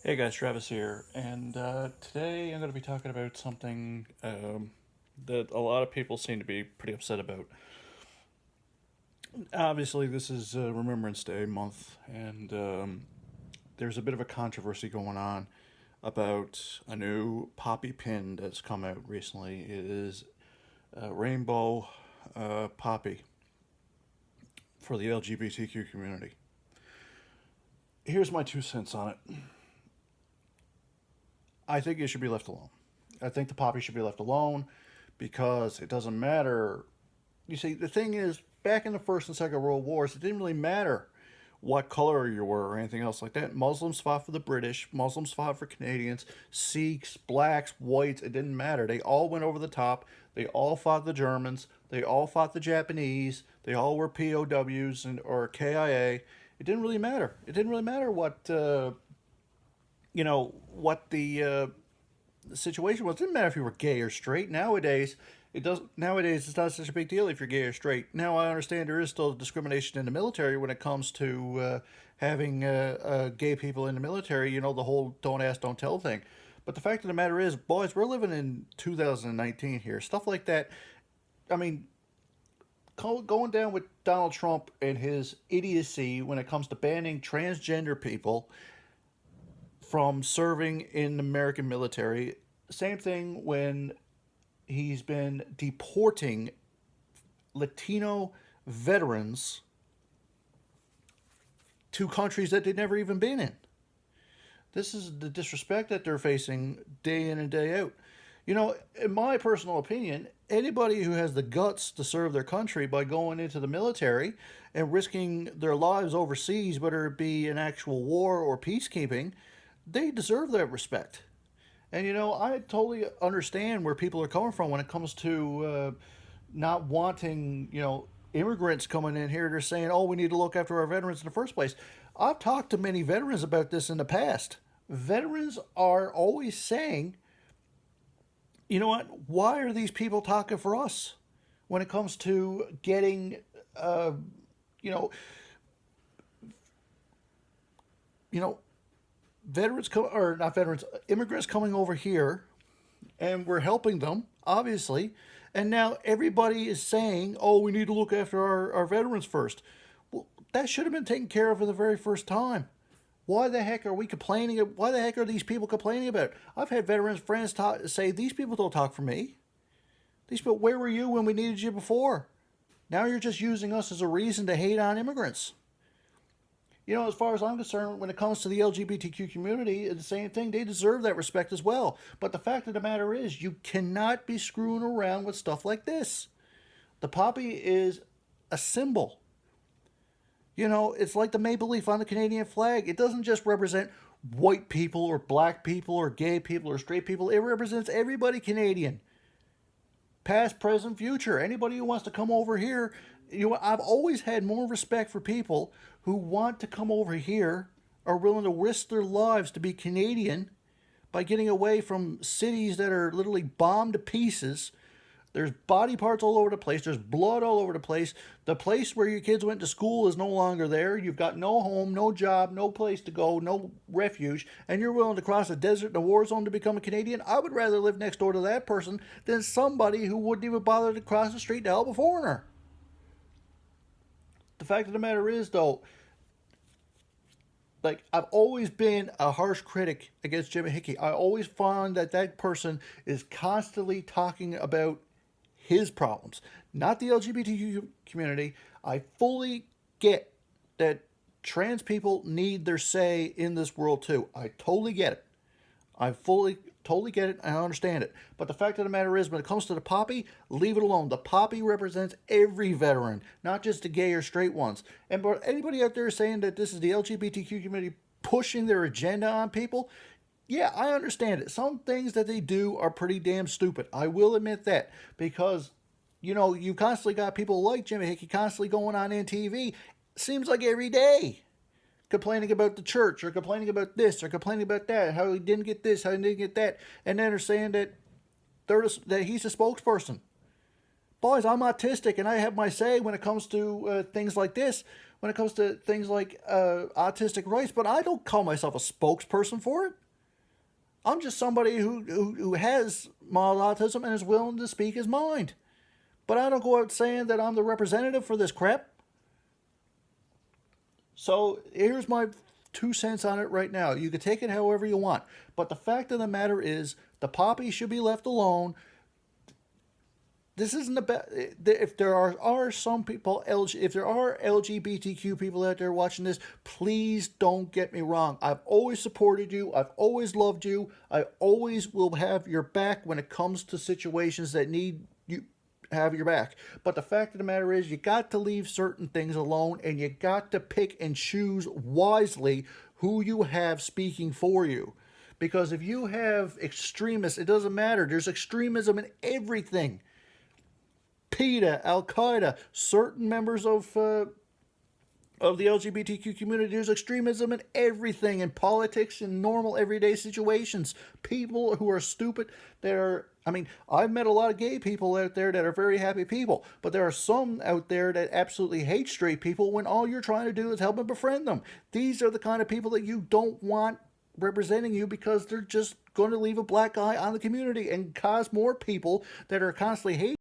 Hey guys, Travis here, and today I'm going to be talking about something that a lot of people seem to be pretty upset about. Obviously, this is Remembrance Day month, and there's a bit of a controversy going on about a new poppy pin that's come out recently. It is rainbow poppy for the LGBTQ community. Here's my 2 cents on it. I think it should be left alone. I think the poppy should be left alone because it doesn't matter. You see, the thing is, back in the First and Second World Wars, it didn't really matter what color you were or anything else like that. Muslims fought for the British, Muslims fought for Canadians, Sikhs, blacks, whites, it didn't matter. They all went over the top. They all fought the Germans. They all fought the Japanese. They all were POWs or KIA. It didn't really matter. It didn't really matter what the situation was. It didn't matter if you were gay or straight. Nowadays it's not such a big deal if you're gay or straight. Now I understand there is still discrimination in the military when it comes to having gay people in the military. You know, the whole "don't ask, don't tell" thing. But the fact of the matter is, boys, we're living in 2019 here. Stuff like that. I mean, going down with Donald Trump and his idiocy when it comes to banning transgender people from serving in the American military. Same thing when he's been deporting Latino veterans to countries that they've never even been in. This is the disrespect that they're facing day in and day out. You know, in my personal opinion, anybody who has the guts to serve their country by going into the military and risking their lives overseas, whether it be an actual war or peacekeeping, they deserve that respect. And you know, I totally understand where people are coming from when it comes to not wanting, immigrants coming in here. They're saying, "Oh, we need to look after our veterans in the first place." I've talked to many veterans about this in the past. Veterans are always saying, "You know what? Why are these people talking for us when it comes to getting, you know, you know, veterans come or not veterans, immigrants coming over here, and we're helping them, obviously. And now everybody is saying, oh, we need to look after our veterans first. Well, that should have been taken care of for the very first time. Why the heck are we complaining? Why the heck are these people complaining about it? I've had veterans friends say, these people don't talk for me. These people, where were you when we needed you before? Now you're just using us as a reason to hate on immigrants. You know, as far as I'm concerned, when it comes to the LGBTQ community, it's the same thing. They deserve that respect as well. But the fact of the matter is, you cannot be screwing around with stuff like this. The poppy is a symbol. You know, it's like the maple leaf on the Canadian flag. It doesn't just represent white people or black people or gay people or straight people. It represents everybody Canadian. Past, present, future. Anybody who wants to come over here, I've always had more respect for people who want to come over here, are willing to risk their lives to be Canadian by getting away from cities that are literally bombed to pieces. There's body parts all over the place. There's blood all over the place. The place where your kids went to school is no longer there. You've got no home, no job, no place to go, no refuge, and you're willing to cross a desert and a war zone to become a Canadian. I would rather live next door to that person than somebody who wouldn't even bother to cross the street to help a foreigner. The fact of the matter is, though, like, I've always been a harsh critic against Jimmy Hickey. I always found that person is constantly talking about his problems, not the LGBTQ community. I fully get that trans people need their say in this world too. I totally get it. I totally get it. I understand it. But the fact of the matter is, when it comes to the poppy, leave it alone. The poppy represents every veteran, not just the gay or straight ones. And but anybody out there saying that this is the LGBTQ community pushing their agenda on people, yeah, I understand it. Some things that they do are pretty damn stupid. I will admit that. Because, you constantly got people like Jimmy Hickey constantly going on TV. Seems like every day, complaining about the church or complaining about this or complaining about that, how he didn't get this, how he didn't get that, and then they're saying that that he's a spokesperson. Boys, I'm autistic and I have my say when it comes to things like this. when it comes to things like autistic rights, but I don't call myself a spokesperson for it. I'm just somebody who has mild autism and is willing to speak his mind. But I don't go out saying that I'm the representative for this crap. So here's my 2 cents on it right now. You can take it however you want. But the fact of the matter is, the poppy should be left alone. This isn't about, if there are some people, if there are LGBTQ people out there watching this, please don't get me wrong. I've always supported you. I've always loved you. I always will have your back when it comes to situations that need you have your back. But the fact of the matter is, you got to leave certain things alone, and you got to pick and choose wisely who you have speaking for you. Because if you have extremists, it doesn't matter. There's extremism in everything. PETA, Al Qaeda, certain members of the LGBTQ community. There's extremism in everything, in politics, in normal everyday situations. People who are stupid, I've met a lot of gay people out there that are very happy people, but there are some out there that absolutely hate straight people when all you're trying to do is help and befriend them. These are the kind of people that you don't want representing you, because they're just going to leave a black eye on the community and cause more people that are constantly hating